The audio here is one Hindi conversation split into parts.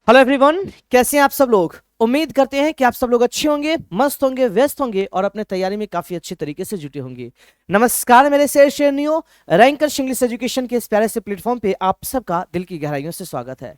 हेलो एवरीवन, कैसे हैं आप सब लोग। उम्मीद करते हैं कि आप सब लोग अच्छे होंगे, मस्त होंगे, व्यस्त होंगे और अपने तैयारी में काफी अच्छे तरीके से जुटे होंगे। नमस्कार मेरे शेर शेरनियों, रैंकर इंग्लिश एजुकेशन के इस प्यारे से प्लेटफॉर्म पे आप सबका दिल की गहराइयों से स्वागत है।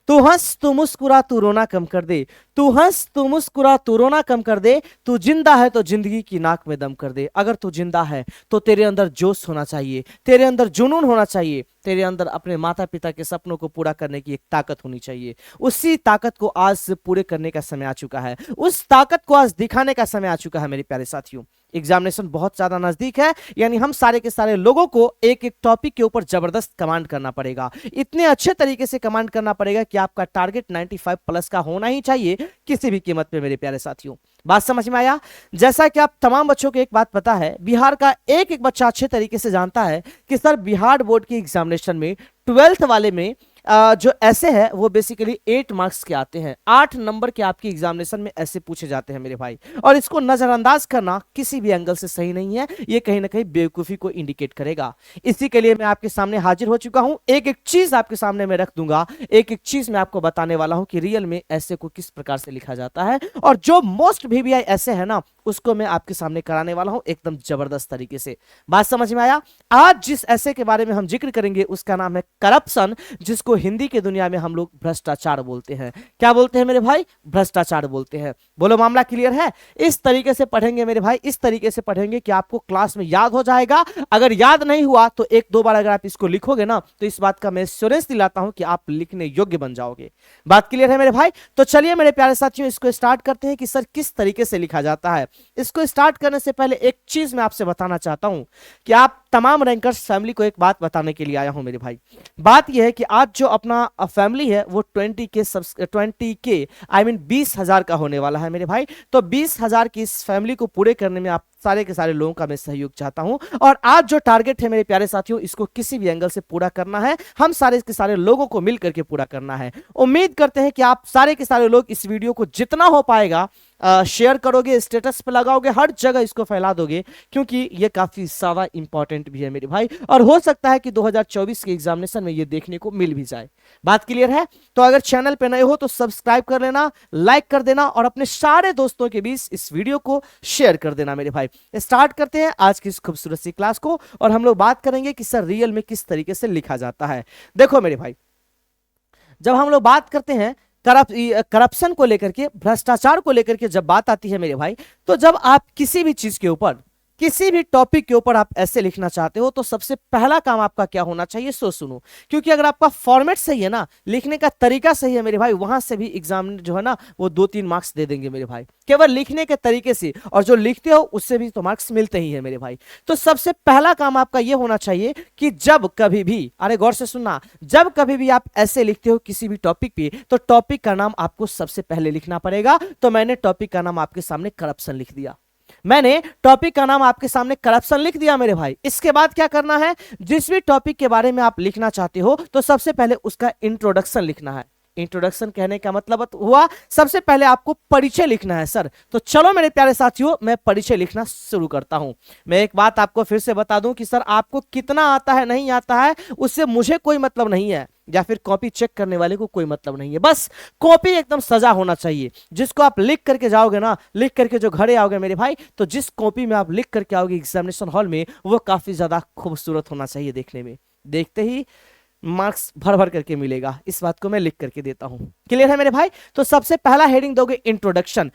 तू हंस तू मुस्कुरा तू रोना कम कर दे, तू हंस तू मुस्कुरा तू रोना कम कर दे, तू जिंदा है तो जिंदगी की नाक में दम कर दे। अगर तू जिंदा है तो तेरे अंदर जोश होना चाहिए, तेरे अंदर जुनून होना चाहिए, तेरे अंदर अपने माता पिता के सपनों को पूरा करने की एक ताकत होनी चाहिए। उसी ताकत को आज से पूरे करने का समय आ चुका है, उस ताकत को आज दिखाने का समय आ चुका है मेरे प्यारे साथियों। एग्जामिनेशन बहुत ज्यादा नजदीक है, यानी हम सारे के सारे लोगों को एक एक टॉपिक के ऊपर जबरदस्त कमांड करना पड़ेगा। इतने अच्छे तरीके से कमांड करना पड़ेगा कि आपका टारगेट 95 प्लस का होना ही चाहिए किसी भी कीमत पे मेरे प्यारे साथियों। बात समझ में आया। जैसा कि आप तमाम बच्चों को एक बात पता है, बिहार का एक एक बच्चा अच्छे तरीके से जानता है कि सर बिहार बोर्ड की एग्जामिनेशन में 12th वाले में जो ऐसे है वो बेसिकली 8 मार्क्स के आते हैं। 8 नंबर के आपकी एग्जामिनेशन में ऐसे पूछे जाते हैं मेरे भाई, और इसको नजरअंदाज करना किसी भी एंगल से सही नहीं है। ये कहीं ना कहीं बेवकूफी को इंडिकेट करेगा। इसी के लिए मैं आपके सामने हाजिर हो चुका हूं। एक एक चीज आपके सामने मैं रख दूंगा, एक एक चीज मैं आपको बताने वाला हूं कि रियल में ऐसे को किस प्रकार से लिखा जाता है, और जो मोस्ट वीवीआई ऐसे है ना उसको मैं आपके सामने कराने वाला हूं एकदम जबरदस्त तरीके से। बात समझ में आया। आज जिस ऐसे के बारे में हम जिक्र करेंगे उसका नाम है करप्शन, जिसको हिंदी के दुनिया में हम लोग भ्रष्टाचार बोलते हैं। क्या बोलते हैं मेरे भाई? भ्रष्टाचार बोलते हैं। बोलो मामला क्लियर है। इस तरीके से पढ़ेंगे मेरे भाई, इस तरीके से पढ़ेंगे कि आपको क्लास में याद हो जाएगा। अगर याद नहीं हुआ तो एक दो बार अगर आप इसको लिखोगे ना तो इस बात का मैं एश्योरेंस दिलाता हूं कि आप लिखने योग्य बन जाओगे। बात क्लियर है मेरे भाई। तो चलिए मेरे प्यारे साथियों इसको स्टार्ट करते हैं कि सर किस तरीके से लिखा जाता है। इसको स्टार्ट करने से पहले एक चीज मैं आपसे बताना चाहता हूं कि आप तमाम रैंकर्स फैमिली को एक बात बताने के लिए आया हूं मेरे भाई। बात यह है कि आज जो अपना फैमिली है वो 20 के आई मीन 20,000 का होने वाला है मेरे भाई। तो 20,000 की इस फैमिली को पूरे करने में आप सारे के सारे लोगों का मैं सहयोग चाहता हूं, और आज जो टारगेट है मेरे प्यारे साथियों इसको किसी भी एंगल से पूरा करना है। हम सारे के सारे लोगों को मिलकर के पूरा करना है। उम्मीद करते हैं कि आप सारे के सारे लोग इस वीडियो को जितना हो पाएगा शेयर करोगे, स्टेटस पे लगाओगे, हर जगह इसको फैला दोगे, क्योंकि ये काफी ज्यादा इंपॉर्टेंट भी है मेरे भाई, और हो सकता है कि 2024 के एग्जामिनेशन में ये देखने को मिल भी जाए। बात क्लियर है। तो अगर चैनल पे नए हो तो सब्सक्राइब कर लेना, लाइक कर देना और अपने सारे दोस्तों के बीच इस वीडियो को शेयर कर देना मेरे भाई। स्टार्ट करते हैं आज की इस खूबसूरत सी क्लास को, और हम लोग बात करेंगे कि सर रियल में किस तरीके से लिखा जाता है। देखो मेरे भाई, जब हम लोग बात करते हैं करप्शन को लेकर के, भ्रष्टाचार को लेकर के जब बात आती है मेरे भाई, तो जब आप किसी भी चीज के ऊपर, किसी भी टॉपिक के ऊपर आप ऐसे लिखना चाहते हो तो सबसे पहला काम आपका क्या होना चाहिए सो सुनो। क्योंकि अगर आपका फॉर्मेट सही है ना, लिखने का तरीका सही है मेरे भाई, वहां से भी एग्जाम जो है ना वो 2-3 मार्क्स दे देंगे मेरे भाई, केवल लिखने के तरीके से। और जो लिखते हो उससे भी तो मार्क्स मिलते ही है मेरे भाई। तो सबसे पहला काम आपका यह होना चाहिए कि जब कभी भी, अरे गौर से सुनना, जब कभी भी आप ऐसे लिखते हो किसी भी टॉपिक पे तो टॉपिक का नाम आपको सबसे पहले लिखना पड़ेगा। तो मैंने टॉपिक का नाम आपके सामने करप्शन लिख दिया, मैंने टॉपिक का नाम आपके सामने करप्शन लिख दिया मेरे भाई। इसके बाद क्या करना है, जिस भी टॉपिक के बारे में आप लिखना चाहते हो तो सबसे पहले उसका इंट्रोडक्शन लिखना है। इंट्रोडक्शन कहने का मतलब हुआ सबसे पहले आपको परिचय लिखना है सर। तो चलो मेरे प्यारे साथियों मैं परिचय लिखना शुरू करता हूं। मैं एक बात आपको फिर से बता दूं कि सर आपको कितना आता है नहीं आता है उससे मुझे कोई मतलब नहीं है, या फिर कॉपी चेक करने वाले को कोई मतलब नहीं है। बस कॉपी एकदम सजा होना चाहिए, जिसको आप लिख करके जाओगे ना, लिख करके जो घरे आओगे मेरे भाई, तो जिस कॉपी में आप लिख करके आओगे एग्जामिनेशन हॉल में वो काफी ज्यादा खूबसूरत होना चाहिए देखने में। देखते ही मार्क्स भर भर करके मिलेगा, इस बात को मैं लिख करके देता हूं। क्लियर है मेरे भाई। तो सबसे पहला हेडिंग दोगे इंट्रोडक्शन,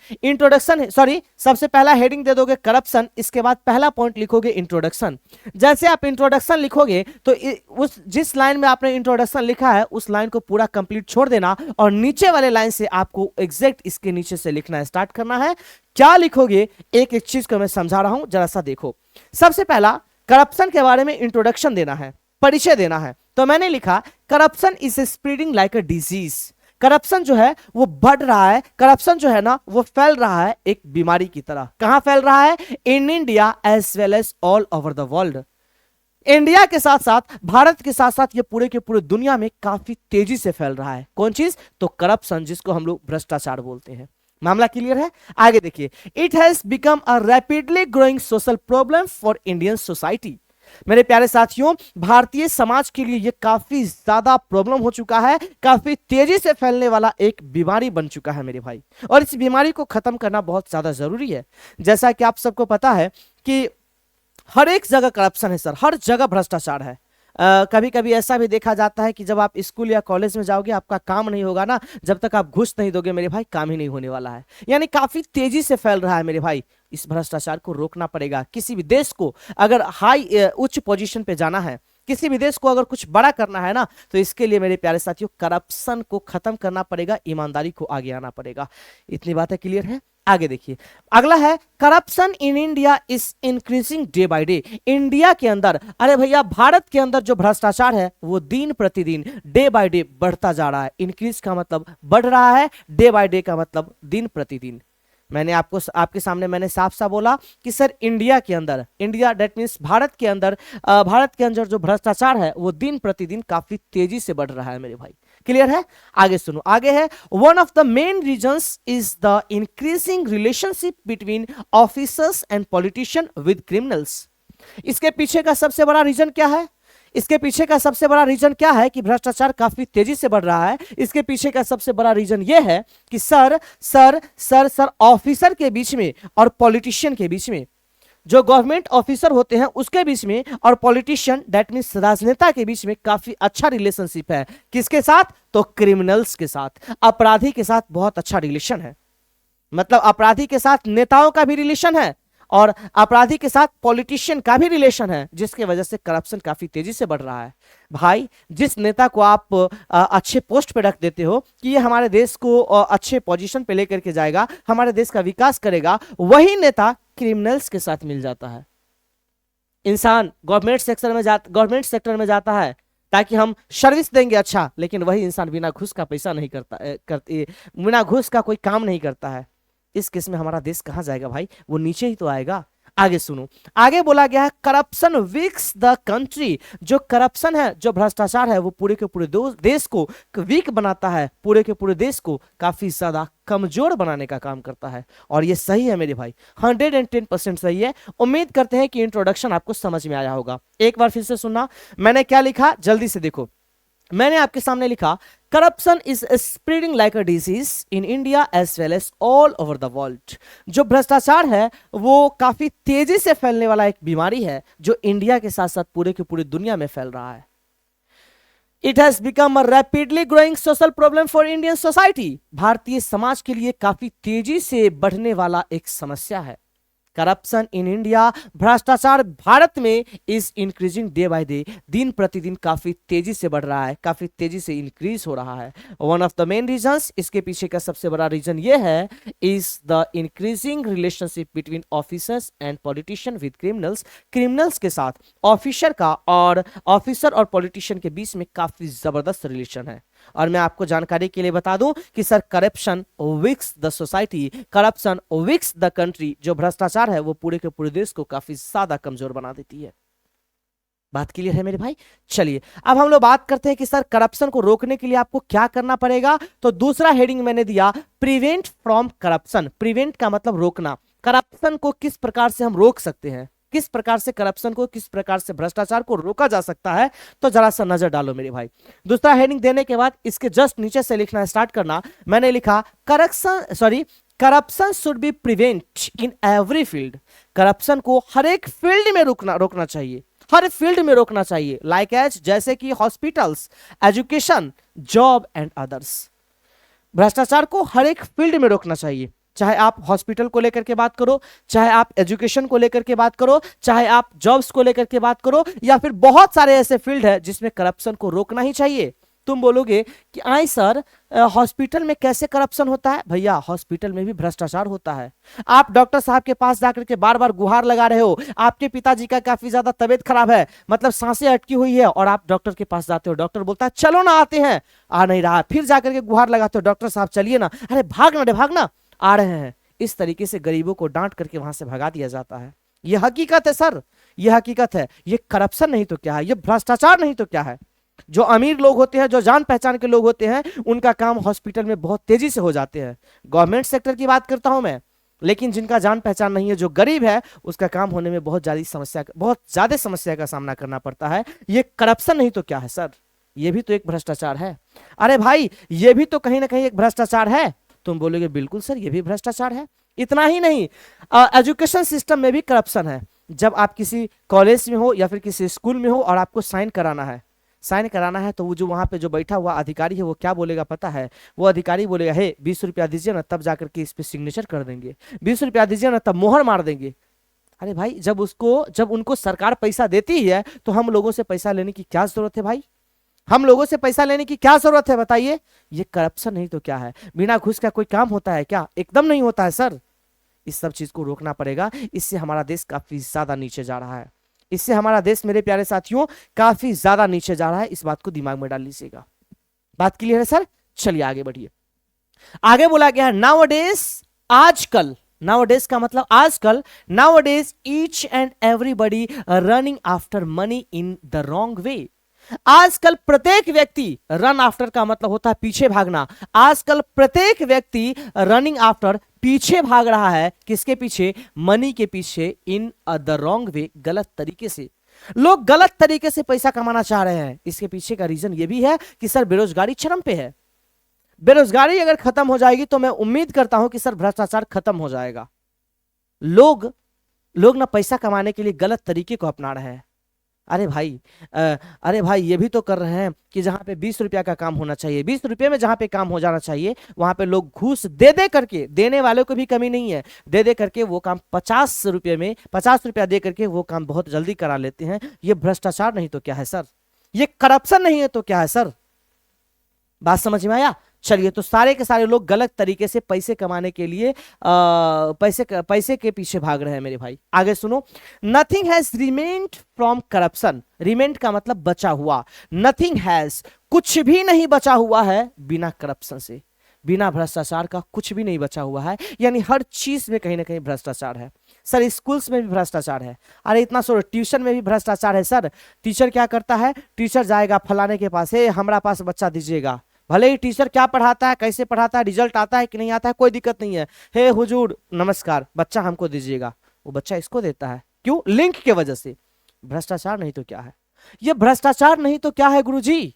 सबसे पहला हेडिंग दे दोगे करप्शन, इसके बाद पहला पॉइंट लिखोगे इंट्रोडक्शन। जैसे आप इंट्रोडक्शन लिखोगे तो उस जिस लाइन में आपने इंट्रोडक्शन लिखा है उस लाइन को पूरा कंप्लीट छोड़ देना, और नीचे वाले लाइन से आपको एग्जैक्ट इसके नीचे से लिखना स्टार्ट करना है। क्या लिखोगे, एक एक चीज को मैं समझा रहा हूं, जरा सा देखो। सबसे पहला करप्शन के बारे में इंट्रोडक्शन देना है, परिचय देना है। तो मैंने लिखा corruption is spreading like a disease. Corruption जो है वो बढ़ रहा है, करप्शन जो है ना वो फैल रहा है एक बीमारी की तरह। कहां फैल रहा है? In India as well as all over the world. India के साथ साथ, भारत के साथ साथ ये पूरे के पूरे दुनिया में काफी तेजी से फैल रहा है। कौन चीज? तो करप्शन, जिसको हम लोग भ्रष्टाचार बोलते हैं। मामला क्लियर है। आगे देखिए, it has become a rapidly growing social problem for Indian society. मेरे प्यारे साथियों, भारतीय समाज के लिए यह काफी ज्यादा प्रॉब्लम हो चुका है, काफी तेजी से फैलने वाला एक बीमारी बन चुका है मेरे भाई, और इस बीमारी को खत्म करना बहुत ज्यादा जरूरी है। जैसा कि आप सबको पता है कि हर एक जगह करप्शन है सर, हर जगह भ्रष्टाचार है। कभी कभी ऐसा भी देखा जाता है कि जब आप स्कूल या कॉलेज में जाओगे, आपका काम नहीं होगा ना, जब तक आप घूस नहीं दोगे मेरे भाई, काम ही नहीं होने वाला है। यानी काफी तेजी से फैल रहा है मेरे भाई। इस भ्रष्टाचार को रोकना पड़ेगा। किसी भी देश को अगर उच्च पोजीशन पे जाना है, किसी भी देश को अगर कुछ बड़ा करना है ना, तो इसके लिए मेरे प्यारे साथियों करप्शन को खत्म करना पड़ेगा, ईमानदारी को आगे आना पड़ेगा। इतनी बातें क्लियर है? आगे देखिए, अगला है corruption in India is increasing day by day. India के अंदर, अरे भैया भारत के अंदर जो भ्रष्टाचार है वो दिन प्रतिदिन, डे बाय डे बढ़ता जा रहा है। इंक्रीज का मतलब बढ़ रहा है, डे बाय डे का मतलब दिन प्रतिदिन। मैंने आपके सामने मैंने साफ साफ बोला कि सर इंडिया के अंदर, इंडिया दैट मीन्स भारत के अंदर जो भ्रष्टाचार है वो दिन प्रतिदिन काफी तेजी से बढ़ रहा है मेरे भाई। क्लियर है? आगे सुनो, आगे है one of the main reasons is the increasing relationship between officers and politician with criminals. इसके पीछे का सबसे बड़ा रीजन क्या है? इसके पीछे का सबसे बड़ा रीजन क्या है कि भ्रष्टाचार काफी तेजी से बढ़ रहा है? इसके पीछे का सबसे बड़ा रीजन यह है कि सर ऑफिसर के बीच में और पॉलिटिशियन के बीच में, जो गवर्नमेंट ऑफिसर होते हैं उसके बीच में और पॉलिटिशियन दैट मींस राजनेता के बीच में काफी अच्छा रिलेशनशिप है। किसके साथ? तो क्रिमिनल्स के साथ, अपराधी के साथ बहुत अच्छा रिलेशन है। मतलब अपराधी के साथ नेताओं का भी रिलेशन है और अपराधी के साथ पॉलिटिशियन का भी रिलेशन है, जिसकी वजह से करप्शन काफी तेजी से बढ़ रहा है। भाई जिस नेता को आप अच्छे पोस्ट पे रख देते हो कि ये हमारे देश को अच्छे पोजीशन पे लेकर के जाएगा, हमारे देश का विकास करेगा, वही नेता क्रिमिनल्स के साथ मिल जाता है। इंसान गवर्नमेंट सेक्टर में जाता है ताकि हम सर्विस देंगे अच्छा, लेकिन वही इंसान बिना घूस का पैसा नहीं बिना घूस का कोई काम नहीं करता है। इस केस में हमारा देश कहां जाएगा भाई? वो नीचे ही तो आएगा। आगे सुनो, आगे बोला गया है करप्शन वीक्स द कंट्री। जो करप्शन है, जो भ्रष्टाचार है, वो पूरे के पूरे देश को वीक बनाता है, पूरे के पूरे देश को काफी ज्यादा कमजोर बनाने का काम करता है। और ये सही है मेरे भाई, 110% सही है। उम्मीद करते हैं कि इंट्रोडक्शन आपको समझ में आया होगा। एक बार फिर से सुनना, मैंने क्या लिखा जल्दी से देखो। मैंने आपके सामने लिखा corruption is spreading like a disease in India as well as all over the world. जो भ्रष्टाचार है वो काफी तेजी से फैलने वाला एक बीमारी है, जो इंडिया के साथ साथ पूरे की पूरी दुनिया में फैल रहा है। It has become a rapidly growing social problem for Indian society. Bharatiya Samaj के लिए काफी तेजी से बढ़ने वाला एक समस्या है। करप्शन इन इंडिया, भ्रष्टाचार भारत में is increasing day by day, दिन प्रतिदिन काफी तेजी से बढ़ रहा है, काफी तेजी से इंक्रीज हो रहा है। One of the main reasons, इसके पीछे का सबसे बड़ा रीजन ये है, is the increasing relationship between officers and politician with criminals. Criminals के साथ ऑफिसर और पॉलिटिशियन के बीच में काफी जबरदस्त रिलेशन है। और मैं आपको जानकारी के लिए बता दूं कि sir corruption weeks the society, corruption weeks the country. जो भ्रष्टाचार है वो पूरे के पूरे देश को काफी ज्यादा कमजोर बना देती है। बात क्लियर है मेरे भाई? चलिए अब हम लोग बात करते हैं कि सर करप्शन को रोकने के लिए आपको क्या करना पड़ेगा। तो दूसरा हेडिंग मैंने दिया प्रिवेंट फ्रॉम करप्शन। प्रिवेंट का मतलब रोकना। करप्शन को किस प्रकार से हम रोक सकते हैं, किस प्रकार से करप्शन को, किस प्रकार से भ्रष्टाचार को रोका जा सकता है, तो जरा सा नजर डालो मेरे भाई। दूसरा हेडिंग देने के बाद इसके जस्ट नीचे से लिखना स्टार्ट करना। मैंने लिखा corruption should be prevent in every field. Corruption को हर एक फील्ड में रोकना चाहिए, हर फील्ड में रोकना चाहिए। लाइक एज, जैसे कि hospitals, education, job and others. भ्रष्टाचार को हर एक फील्ड में रोकना चाहिए। चाहे आप हॉस्पिटल को लेकर के बात करो, चाहे आप एजुकेशन को लेकर के बात करो, चाहे आप जॉब्स को लेकर के बात करो, या फिर बहुत सारे ऐसे फील्ड है जिसमें करप्शन को रोकना ही चाहिए। तुम बोलोगे कि आई सर हॉस्पिटल में कैसे करप्शन होता है? भैया हॉस्पिटल में भी भ्रष्टाचार होता है। आप डॉक्टर साहब के पास जाकर के बार बार गुहार लगा रहे हो, आपके पिताजी का काफी ज्यादा तबीयत खराब है, मतलब सांसें अटकी हुई है, और आप डॉक्टर के पास जाते हो, डॉक्टर बोलता है चलो ना आते हैं, आ नहीं रहा, फिर जाकर के गुहार लगाते हो, डॉक्टर साहब चलिए ना, अरे भागना आ रहे हैं। इस तरीके से गरीबों को डांट करके वहां से भगा दिया जाता है। यह हकीकत है सर, यह हकीकत है। यह करप्शन नहीं तो क्या है, यह भ्रष्टाचार नहीं तो क्या है। जो अमीर लोग होते हैं, जो जान पहचान के लोग होते हैं, उनका काम हॉस्पिटल में बहुत तेजी से हो जाते हैं। गवर्नमेंट सेक्टर की बात करता हूं मैं, लेकिन जिनका जान पहचान नहीं है, जो गरीब है, उसका काम होने में बहुत ज्यादा समस्या का सामना करना पड़ता है। ये करप्शन नहीं तो क्या है सर? ये भी तो एक भ्रष्टाचार है। अरे भाई, ये भी तो कहीं ना कहीं एक भ्रष्टाचार है। तुम बोलोगे बिल्कुल सर, ये भी भ्रष्टाचार है। इतना ही नहीं, एजुकेशन सिस्टम में भी करप्शन है। जब आप किसी कॉलेज में हो या फिर किसी स्कूल में हो और आपको साइन कराना है, तो वो जो वहां पे जो बैठा हुआ अधिकारी है, वो क्या बोलेगा पता है? वो अधिकारी बोलेगा, हे 20 रुपया दीजिए ना, तब जाकर के इस पे सिग्नेचर कर देंगे। 20 रुपया दीजिए ना, तब मोहर मार देंगे। अरे भाई, जब उनको सरकार पैसा देती है, तो हम लोगों से पैसा लेने की क्या जरूरत है भाई? हम लोगों से पैसा लेने की क्या जरूरत है, बताइए? ये करप्शन नहीं तो क्या है? बिना घूस का कोई काम होता है क्या? एकदम नहीं होता है सर। इस सब चीज को रोकना पड़ेगा। इससे हमारा देश काफी ज्यादा नीचे जा रहा है। इससे हमारा देश, मेरे प्यारे साथियों, काफी ज्यादा नीचे जा रहा है। इस बात को दिमाग में डाल लीजिएगा। बात क्लियर है सर? चलिए आगे बढ़िए। आगे बोला गया है नाउअडेज, आजकल। नाउअडेज का मतलब आजकल। Nowadays each and everybody running after money in the wrong way. आजकल प्रत्येक व्यक्ति, रन आफ्टर का मतलब होता है पीछे भागना। आजकल प्रत्येक व्यक्ति रनिंग आफ्टर, पीछे भाग रहा है। किसके पीछे? मनी के पीछे। इन द रॉन्ग वे, गलत तरीके से। लोग गलत तरीके से पैसा कमाना चाह रहे हैं। इसके पीछे का रीजन यह भी है कि सर बेरोजगारी चरम पे है। बेरोजगारी अगर खत्म हो जाएगी तो मैं उम्मीद करता हूं कि सर भ्रष्टाचार खत्म हो जाएगा। लोग ना पैसा कमाने के लिए गलत तरीके को अपना रहे हैं। अरे भाई, ये भी तो कर रहे हैं कि जहां पे 20 रुपया का काम होना चाहिए, 20 रुपये में जहां पे काम हो जाना चाहिए, वहां पे लोग घूस दे करके, देने वालों को भी कमी नहीं है, दे करके वो काम 50 रुपये में, 50 रुपया दे करके वो काम बहुत जल्दी करा लेते हैं। ये भ्रष्टाचार नहीं तो क्या है सर? ये करप्शन नहीं है तो क्या है सर? बात समझ में आया? चलिए, तो सारे के सारे लोग गलत तरीके से पैसे कमाने के लिए पैसे के पीछे भाग रहे हैं मेरे भाई। आगे सुनो। Nothing has remained from corruption. Remained का मतलब बचा हुआ। नथिंग हैज, कुछ भी नहीं बचा हुआ है बिना करप्शन से, बिना भ्रष्टाचार का कुछ भी नहीं बचा हुआ है। यानी हर चीज में कहीं ना कहीं भ्रष्टाचार है सर। स्कूल्स में भी भ्रष्टाचार है। अरे इतना सो, ट्यूशन में भी भ्रष्टाचार है सर। टीचर क्या करता है? टीचर जाएगा फलाने के पास, हे हमारा पास बच्चा दीजिएगा। भले ही टीचर क्या पढ़ाता है, कैसे पढ़ाता है, रिजल्ट आता है कि नहीं आता है, कोई दिक्कत नहीं है। हे हुजूर नमस्कार, बच्चा हमको दीजिएगा। वो बच्चा इसको देता है। क्यों? लिंक के वजह से। भ्रष्टाचार नहीं तो क्या है? ये भ्रष्टाचार नहीं तो क्या है गुरुजी?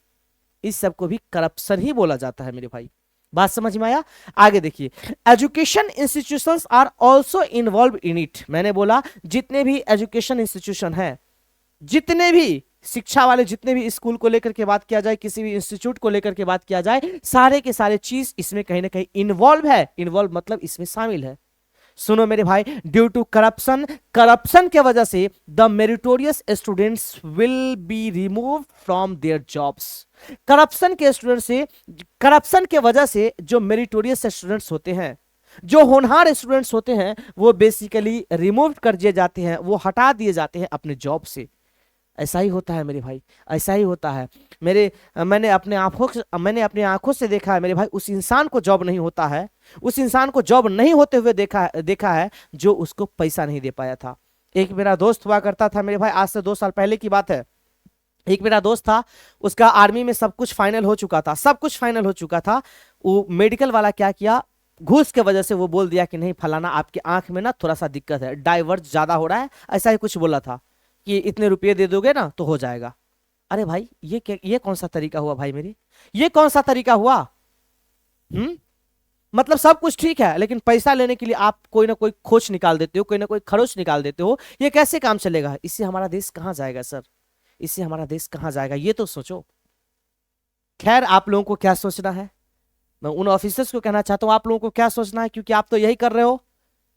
इस सब को भी करप्शन ही बोला जाता है मेरे भाई। बात समझ में आया? आगे देखिए। Education institutions are also involve in it. मैंने बोला जितने भी एजुकेशन इंस्टीट्यूशन है, जितने भी शिक्षा वाले, जितने भी स्कूल को लेकर के बात किया जाए, किसी भी इंस्टीट्यूट को लेकर के बात किया जाए, सारे के सारे चीज इसमें कहीं ना कहीं इन्वॉल्व है। इन्वॉल्व मतलब इसमें शामिल है। सुनो मेरे भाई, ड्यू टू करप्शन, करप्शन के वजह से the meritorious students will be remove from their jobs. Corruption के स्टूडेंट से, करप्शन के वजह से जो मेरिटोरियस स्टूडेंट्स होते हैं, जो होनहार स्टूडेंट्स होते हैं, वो बेसिकली रिमूव कर दिए जाते हैं, वो हटा दिए जाते हैं अपने जॉब से। ऐसा ही होता है मेरे भाई, ऐसा ही होता है। मैंने अपने आंखों से देखा है मेरे भाई। उस इंसान को जॉब नहीं होता है, उस इंसान को जॉब नहीं होते हुए देखा है जो उसको पैसा नहीं दे पाया था। एक मेरा दोस्त हुआ करता था मेरे भाई, आज से 2 साल पहले की बात है। एक मेरा दोस्त था, उसका आर्मी में सब कुछ फाइनल हो चुका था, सब कुछ फाइनल हो चुका था। वो मेडिकल वाला क्या किया, घूस के वजह से वो बोल दिया कि नहीं फलाना, आपकी आंख में ना थोड़ा सा दिक्कत है, डाइवर्ज ज्यादा हो रहा है, ऐसा ही कुछ बोला था कि इतने रुपये दे दोगे ना तो हो जाएगा। अरे भाई, ये कौन सा तरीका हुआ भाई मेरी? ये कौन सा तरीका हुआ? मतलब सब कुछ ठीक है, लेकिन पैसा लेने के लिए आप कोई ना कोई खोज निकाल देते हो, कोई ना कोई खरोच निकाल देते हो। ये कैसे काम चलेगा? इससे हमारा देश कहां जाएगा सर? इससे हमारा देश कहां जाएगा, ये तो सोचो। खैर, आप लोगों को क्या सोचना है, मैं उन ऑफिसर्स को कहना चाहता हूं, आप लोगों को क्या सोचना है, क्योंकि आप तो यही कर रहे हो।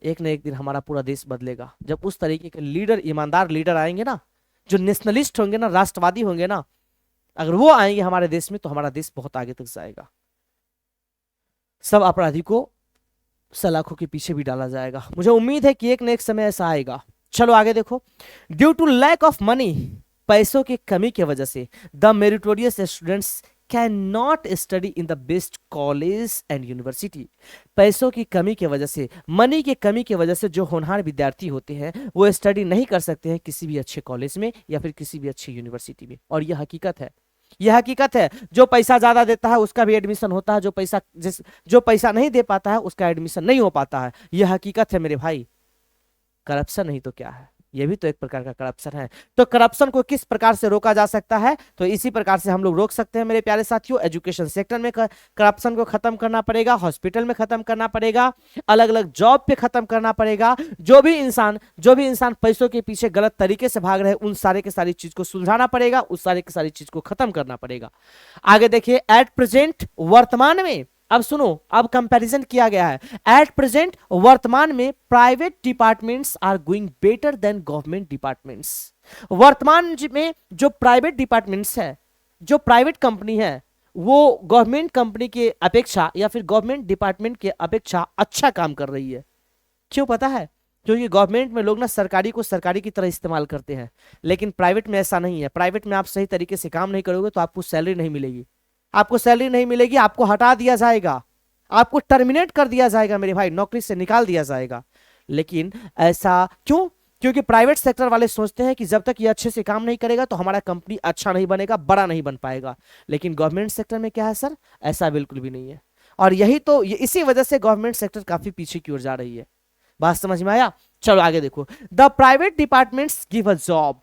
एक न एक दिन हमारा पूरा देश बदलेगा, जब उस तरीके के लीडर, ईमानदार लीडर आएंगे ना, जो नेशनलिस्ट होंगे ना, राष्ट्रवादी होंगे ना, अगर वो आएंगे हमारे देश में, तो हमारा देश बहुत आगे तक जाएगा। सब अपराधी को सलाखों के पीछे भी डाला जाएगा। मुझे उम्मीद है कि एक न एक समय ऐसा आएगा। चलो आगे देखो। Due to lack of money, पैसों की कमी की वजह से, the meritorious students can not study in the best college and university. पैसों की कमी की वजह से, मनी की कमी की वजह से जो होनहार विद्यार्थी होते हैं वो स्टडी नहीं कर सकते हैं किसी भी अच्छे कॉलेज में या फिर किसी भी अच्छी यूनिवर्सिटी में। और यह हकीकत है, यह हकीकत है। जो पैसा ज्यादा देता है उसका भी एडमिशन होता है, जो पैसा नहीं दे पाता है उसका एडमिशन नहीं हो पाता है। यह हकीकत है मेरे भाई। करप्शन नहीं तो क्या है, यह भी तो एक प्रकार का करप्शन है। तो करप्शन को किस प्रकार से रोका जा सकता है, तो इसी प्रकार से हम लोग रोक सकते हैं मेरे प्यारे साथियों। एजुकेशन सेक्टर में करप्शन को खत्म करना पड़ेगा, हॉस्पिटल में खत्म करना पड़ेगा, अलग अलग जॉब पे खत्म करना पड़ेगा। जो भी इंसान पैसों के पीछे गलत तरीके से भाग रहे हैं उन सारे के सारी चीज को सुलझाना पड़ेगा, उस सारे की सारी चीज को खत्म करना पड़ेगा। आगे देखिए, एट प्रेजेंट वर्तमान में, अब सुनो, अब कंपैरिजन किया गया है। एट प्रेजेंट वर्तमान में private departments are going better than government departments. वर्तमान में जो प्राइवेट डिपार्टमेंट्स है, जो प्राइवेट कंपनी है, वो गवर्नमेंट कंपनी के अपेक्षा या फिर गवर्नमेंट डिपार्टमेंट के अपेक्षा अच्छा काम कर रही है। क्यों पता है? क्योंकि गवर्नमेंट में लोग ना सरकारी को सरकारी की तरह इस्तेमाल करते हैं, लेकिन प्राइवेट में ऐसा नहीं है। प्राइवेट में आप सही तरीके से काम नहीं करोगे तो आपको सैलरी नहीं मिलेगी, आपको सैलरी नहीं मिलेगी, आपको हटा दिया जाएगा, आपको टर्मिनेट कर दिया जाएगा मेरे भाई, नौकरी से निकाल दिया जाएगा। लेकिन ऐसा क्यों? क्योंकि प्राइवेट सेक्टर वाले सोचते हैं कि जब तक ये अच्छे से काम नहीं करेगा तो हमारा कंपनी अच्छा नहीं बनेगा, बड़ा नहीं बन पाएगा। लेकिन गवर्नमेंट सेक्टर में क्या है सर? ऐसा बिल्कुल भी नहीं है। और यही तो इसी वजह से गवर्नमेंट सेक्टर काफी पीछे की ओर जा रही है। बात समझ में आया? चलो आगे देखो। The private departments give a job.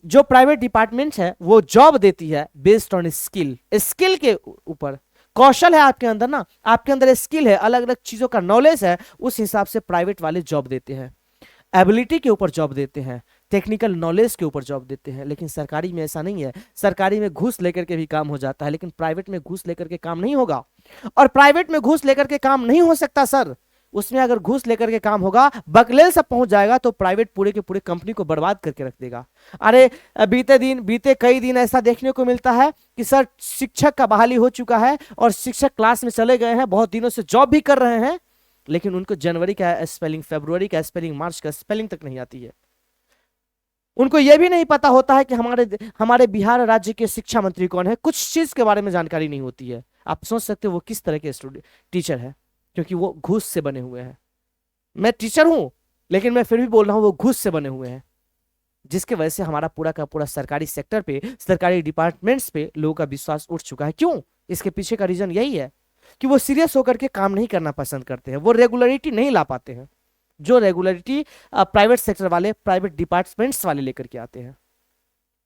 जो प्राइवेट डिपार्टमेंट है वो जॉब देती है बेस्ड ऑन स्किल। स्किल के ऊपर, कौशल है आपके अंदर ना, आपके अंदर स्किल है, अलग अलग चीजों का नॉलेज है, उस हिसाब से प्राइवेट वाले जॉब देते हैं। एबिलिटी के ऊपर जॉब देते हैं, टेक्निकल नॉलेज के ऊपर जॉब देते हैं। लेकिन सरकारी में ऐसा नहीं है। सरकारी में घूस लेकर के भी काम हो जाता है, लेकिन प्राइवेट में घूस लेकर के काम नहीं होगा। और प्राइवेट में घूस लेकर के काम नहीं हो सकता सर। उसमें अगर घूस लेकर के काम होगा, बकलेल सब पहुंच जाएगा, तो प्राइवेट पूरे के पूरे कंपनी को बर्बाद करके रख देगा। अरे बीते कई दिन ऐसा देखने को मिलता है कि सर शिक्षक का बहाली हो चुका है और शिक्षक क्लास में चले गए हैं, बहुत दिनों से जॉब भी कर रहे हैं, लेकिन उनको जनवरी का स्पेलिंग, फरवरी का स्पेलिंग, मार्च का स्पेलिंग तक नहीं आती है। उनको यह भी नहीं पता होता है कि हमारे बिहार राज्य के शिक्षा मंत्री कौन है, कुछ चीज के बारे में जानकारी नहीं होती है। आप सोच सकते हो वो किस तरह के टीचर है, क्योंकि वो घूस से बने हुए हैं। मैं टीचर हूं लेकिन मैं फिर भी बोल रहा हूं वो घूस से बने हुए हैं, जिसके वजह से हमारा पूरा का पूरा सरकारी सेक्टर पे, सरकारी डिपार्टमेंट्स पे लोगों का विश्वास उठ चुका है। क्यों? इसके पीछे का रीजन यही है कि वो सीरियस होकर के काम नहीं करना पसंद करते हैं, वो रेगुलरिटी नहीं ला पाते हैं, जो रेगुलरिटी प्राइवेट सेक्टर वाले, प्राइवेट डिपार्टमेंट्स वाले लेकर के आते हैं।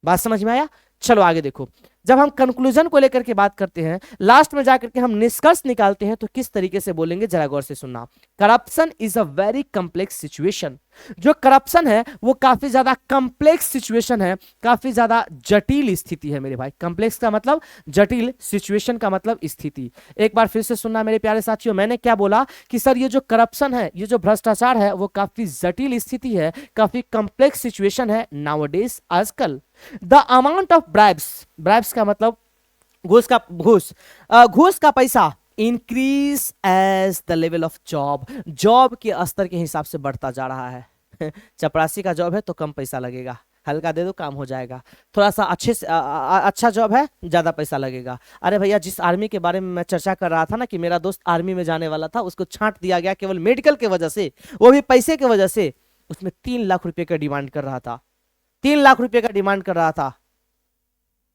बात समझ में आया? चलो आगे देखो। जब हम कंक्लूजन को लेकर के बात करते हैं, लास्ट में जाकर के हम निष्कर्ष निकालते हैं, तो किस तरीके से बोलेंगे जरा गौर से सुनना। Corruption is a very complex situation. जो करप्शन है वो काफी ज्यादा कॉम्प्लेक्स सिचुएशन है, काफी ज्यादा जटिल स्थिति है मेरे भाई। कॉम्प्लेक्स का मतलब जटिल, सिचुएशन का मतलब स्थिति। एक बार फिर से सुनना मेरे प्यारे साथियों, मैंने क्या बोला कि सर ये जो करप्शन है, ये जो भ्रष्टाचार है, वो काफी जटिल स्थिति है, काफी कॉम्प्लेक्स सिचुएशन है नाउअडेज, आजकल। द अमाउंट ऑफ ब्राइब्स का मतलब घूस का पैसा increase as the level of job के स्तर के हिसाब से बढ़ता जा रहा है। चपरासी का जॉब है तो कम पैसा लगेगा, हल्का दे दो काम हो जाएगा। थोड़ा सा अच्छा जॉब है, ज्यादा पैसा लगेगा। अरे भैया, जिस आर्मी के बारे में मैं चर्चा कर रहा था ना कि मेरा दोस्त आर्मी में जाने वाला था, उसको छांट दिया गया केवल मेडिकल के वजह से, वो भी पैसे के वजह से। उसमें 3 लाख रुपए का डिमांड कर रहा था, 3 लाख रुपए का डिमांड कर रहा था।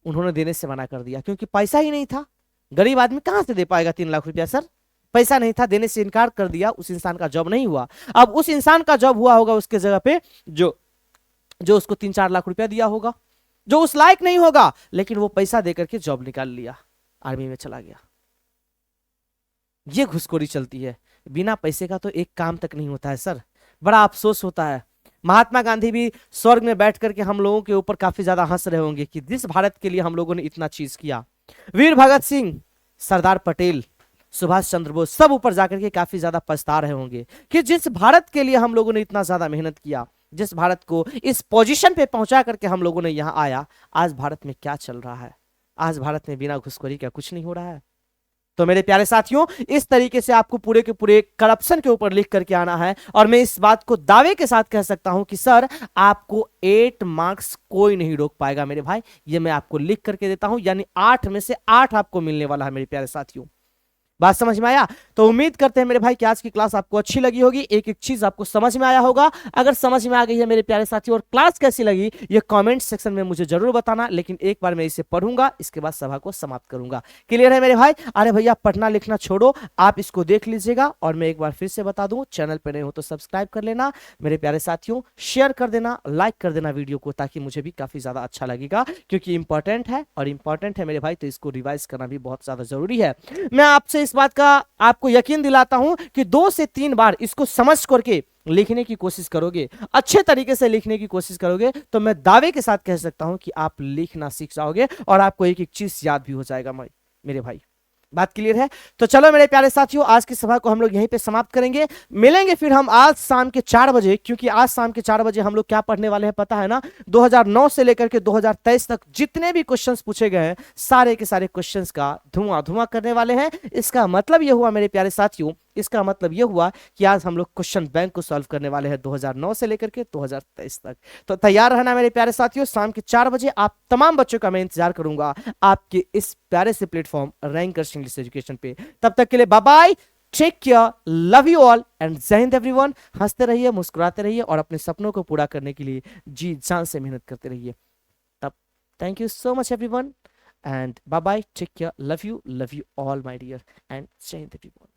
उन्होंने देने से मना कर दिया क्योंकि पैसा ही नहीं था। गरीब आदमी कहां से दे पाएगा 3 लाख रुपया सर? पैसा नहीं था, देने से इनकार कर दिया। उस इंसान का जॉब नहीं हुआ। अब उस इंसान का जॉब हुआ होगा उसके जगह पे जो उसको 3-4 लाख रुपया दिया होगा, जो उस लायक नहीं होगा, लेकिन वो पैसा देकर के जॉब निकाल लिया, आर्मी में चला गया। ये घुसखोरी चलती है। बिना पैसे का तो एक काम तक नहीं होता है सर, बड़ा अफसोस होता है। महात्मा गांधी भी स्वर्ग में बैठ करके हम लोगों के ऊपर काफी ज्यादा हंस रहे होंगे कि जिस भारत के लिए हम लोगों ने इतना चीज किया। वीर भगत सिंह, सरदार पटेल, सुभाष चंद्र बोस सब ऊपर जाकर के काफी ज्यादा पछता रहे होंगे कि जिस भारत के लिए हम लोगों ने इतना ज्यादा मेहनत किया, जिस भारत को इस पोजीशन पे पहुंचा करके हम लोगों ने यहां आया, आज भारत में क्या चल रहा है? आज भारत में बिना घुसखोरी का कुछ नहीं हो रहा है। तो मेरे प्यारे साथियों, इस तरीके से आपको पूरे के पूरे करप्शन के ऊपर लिख करके आना है। और मैं इस बात को दावे के साथ कह सकता हूं कि सर आपको 8 मार्क्स कोई नहीं रोक पाएगा मेरे भाई। ये मैं आपको लिख करके देता हूं, यानी 8 में से 8 आपको मिलने वाला है मेरे प्यारे साथियों। बात समझ में आया? तो उम्मीद करते हैं मेरे भाई कि आज की क्लास आपको अच्छी लगी होगी, एक एक चीज आपको समझ में आया होगा। अगर समझ में आ गई है मेरे प्यारे साथियों और क्लास कैसी लगी ये कमेंट सेक्शन में मुझे जरूर बताना, लेकिन एक बार मैं इसे पढ़ूंगा, इसके बाद सभा को समाप्त करूंगा। क्लियर है मेरे भाई? अरे भैया पढ़ना लिखना छोड़ो, आप इसको देख लीजिएगा। और मैं एक बार फिर से बता दूं, चैनल पर नए हो तो सब्सक्राइब कर लेना मेरे प्यारे साथियों, शेयर कर देना, लाइक कर देना वीडियो को, ताकि मुझे भी काफी ज्यादा अच्छा लगेगा, क्योंकि इंपॉर्टेंट है और इंपॉर्टेंट है मेरे भाई, तो इसको रिवाइज करना भी बहुत ज्यादा जरूरी है। मैं आपसे इस बात का आपको यकीन दिलाता हूं कि 2 से 3 बार इसको समझ करके लिखने की कोशिश करोगे, अच्छे तरीके से लिखने की कोशिश करोगे, तो मैं दावे के साथ कह सकता हूं कि आप लिखना सीख जाओगे और आपको एक एक चीज याद भी हो जाएगा मेरे भाई। बात क्लियर है? तो चलो मेरे प्यारे साथियों, आज की सभा को हम लोग यहीं पे समाप्त करेंगे। मिलेंगे फिर हम आज शाम के 4 बजे, क्योंकि आज शाम के 4 बजे हम लोग क्या पढ़ने वाले हैं पता है ना? 2009 से लेकर के 2023 तक जितने भी क्वेश्चंस पूछे गए हैं, सारे के सारे क्वेश्चंस का धुआं धुआं करने वाले हैं। इसका मतलब यह हुआ मेरे प्यारे साथियों, इसका मतलब यह हुआ कि आज हम लोग क्वेश्चन बैंक को सॉल्व करने वाले हैं 2009 से लेकर के 2023 तक। तो तैयार रहना मेरे प्यारे साथियों, शाम के 4 बजे आप तमाम बच्चों का मैं इंतजार करूंगा आपके इस प्यारे से प्लेटफॉर्म रैंकर्स इंग्लिश एजुकेशन पे। तब तक के लिए bye bye, take care, love you all and जय हिंद एवरीवन। हंसते रहिए, मुस्कुराते रहिए और अपने सपनों को पूरा करने के लिए जी जान से मेहनत करते रहिए। तब thank you so much everyone and bye bye, take care, love you all my dear and जय हिंद एवरीवन।